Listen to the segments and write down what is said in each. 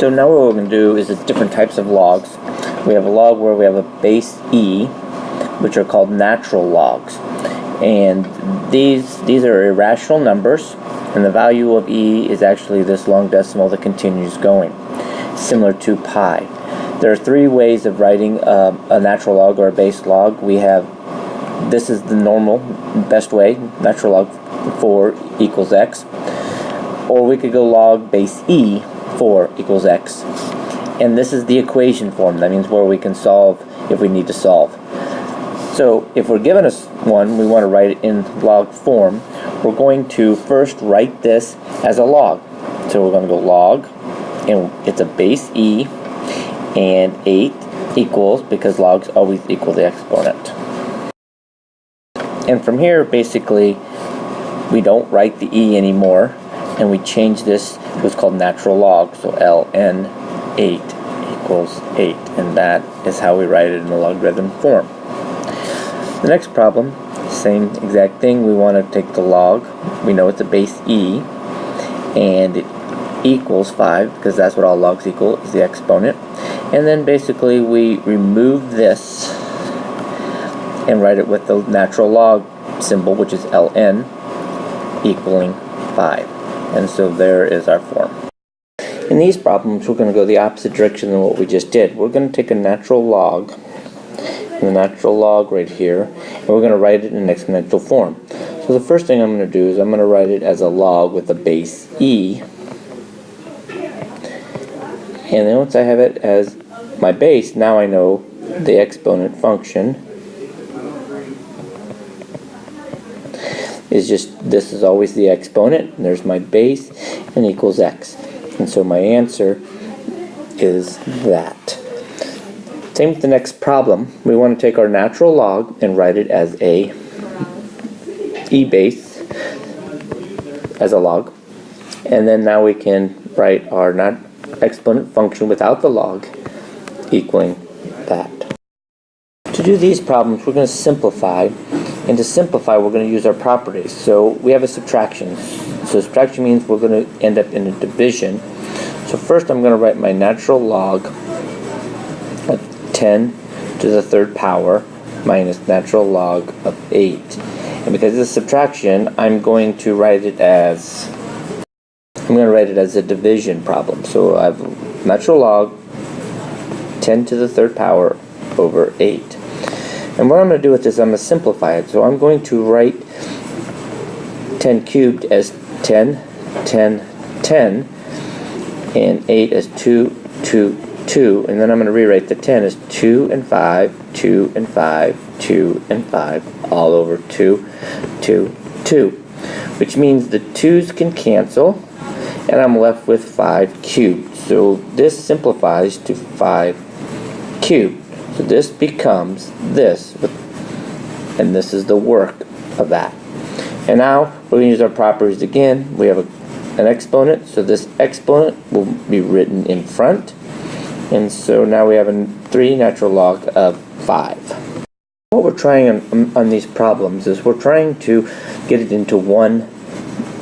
So now what we're going to do is the different types of logs. We have a log where we have a base e, which are called natural logs. And these are irrational numbers, and the value of e is actually this long decimal that continues going, similar to pi. There are three ways of writing a natural log or a base log. This is the normal, best way, natural log 4 equals x. Or we could go log base e, 4 equals x. And this is the equation form. That means where we can solve if we need to solve. So if we're given us one, we want to write it in log form. We're going to first write this as a log. So we're going to go log, and it's a base e, and 8 equals, because logs always equal the exponent. And from here, basically, we don't write the e anymore, and we change this to what's called natural log. So ln 8 equals 8, and that is how we write it in the logarithm form. The next problem, same exact thing. We want to take the log. We know it's a base e, and it equals 5, because that's what all logs equal, is the exponent. And then basically we remove this and write it with the natural log symbol, which is ln, equaling 5. And so there is our form. In these problems, we're going to go the opposite direction than what we just did. We're going to take a natural log, the natural log right here, and we're going to write it in an exponential form. So the first thing I'm going to do is I'm going to write it as a log with a base e, and then once I have it as my base, now I know the exponent function is just, this is always the exponent, and there's my base, and equals x. And so my answer is that. Same with the next problem. We want to take our natural log and write it as a e base, as a log. And then now we can write our exponent function without the log equaling that. To do these problems, we're going to simplify. And to simplify, we're going to use our properties. So we have a subtraction. So subtraction means we're going to end up in a division. So first I'm going to write my natural log of 10 to the third power minus natural log of 8. And because it's subtraction, I'm going to write it as a division problem. So I have natural log 10 to the third power over 8. And what I'm going to do with this, I'm going to simplify it. So I'm going to write 10 cubed as 10, 10, 10, and 8 as 2, 2, 2. And then I'm going to rewrite the 10 as 2 and 5, 2 and 5, 2 and 5, all over 2, 2, 2. Which means the 2's can cancel, and I'm left with 5 cubed. So this simplifies to 5 cubed. So this becomes this, and this is the work of that. And now we're going to use our properties again. We have an exponent, so this exponent will be written in front. And so now we have a 3 natural log of 5. What we're trying on these problems is we're trying to get it into one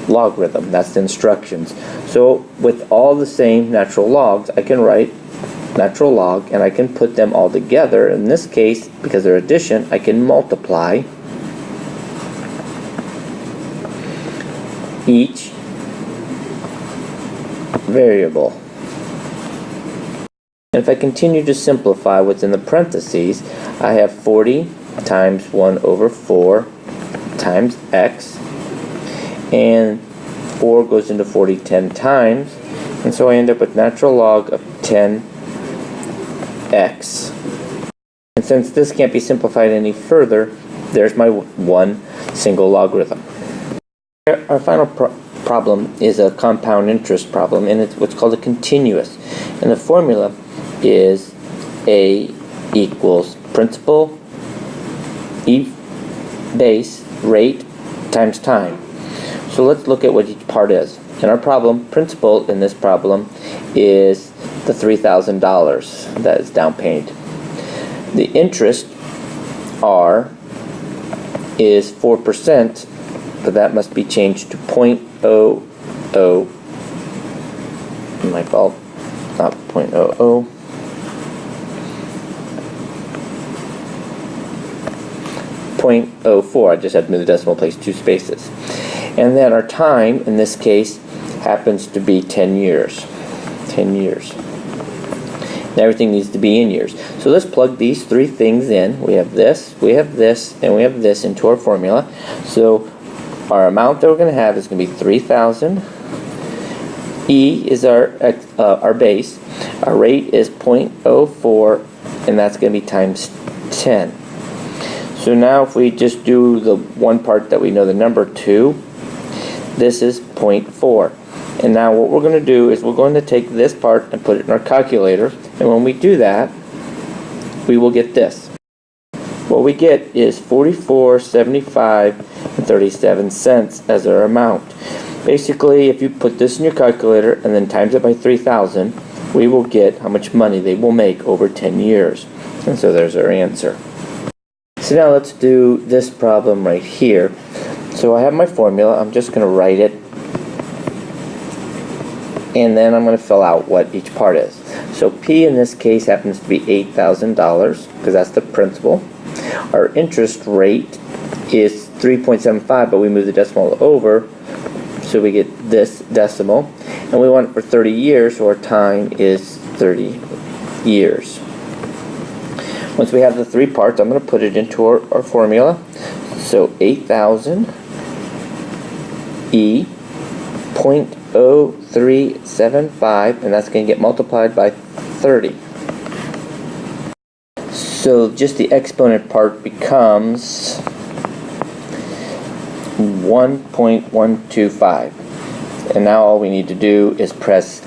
logarithm. That's the instructions. So with all the same natural logs, I can write natural log, and I can put them all together. In this case, because they're addition, I can multiply each variable. And if I continue to simplify what's in the parentheses, I have 40 times 1 over 4 times x, and 4 goes into 40 10 times, and so I end up with natural log of 10 x. And since this can't be simplified any further, there's my one single logarithm. Our final problem is a compound interest problem, and it's what's called a continuous. And the formula is A equals principal e base rate times time. So let's look at what each part is. In our problem, principal in this problem is the $3,000 that is down paid. The interest, R, is 4%, but that must be changed to 0.00, my fault, not 0.00. 0.04. I just had to move the decimal place 2 spaces. And then our time, in this case, happens to be 10 years. 10 years. And everything needs to be in years. So let's plug these 3 things in. We have this, and we have this into our formula. So our amount that we're going to have is going to be 3,000. E is our base. Our rate is 0.04, and that's going to be times 10. So now if we just do the one part that we know the number to, this is 0.4. And now what we're going to do is we're going to take this part and put it in our calculator. And when we do that, we will get this. What we get is 44.75 cents as our amount. Basically, if you put this in your calculator and then times it by 3,000, we will get how much money they will make over 10 years. And so there's our answer. So now let's do this problem right here. So I have my formula. I'm just going to write it. And then I'm going to fill out what each part is. So P in this case happens to be $8,000 because that's the principal. Our interest rate is 3.75, but we move the decimal over, so we get this decimal. And we want it for 30 years, so our time is 30 years. Once we have the 3 parts, I'm going to put it into our formula. So 8,000 E 0.0375, and that's going to get multiplied by 30. So just the exponent part becomes 1.125. And now all we need to do is press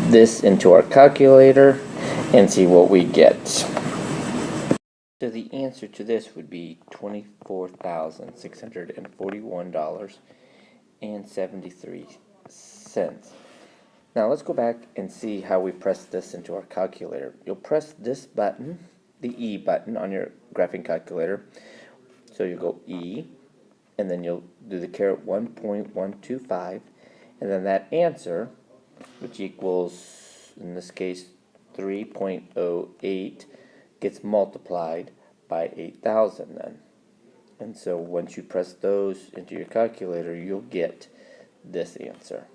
this into our calculator and see what we get. So the answer to this would be $24,641.73. Now let's go back and see how we press this into our calculator. You'll press this button, the E button on your graphing calculator. So you'll go E, and then you'll do the caret 1.125, and then that answer, which equals, in this case, 3.08, gets multiplied by 8,000 then. And so once you press those into your calculator, you'll get this answer.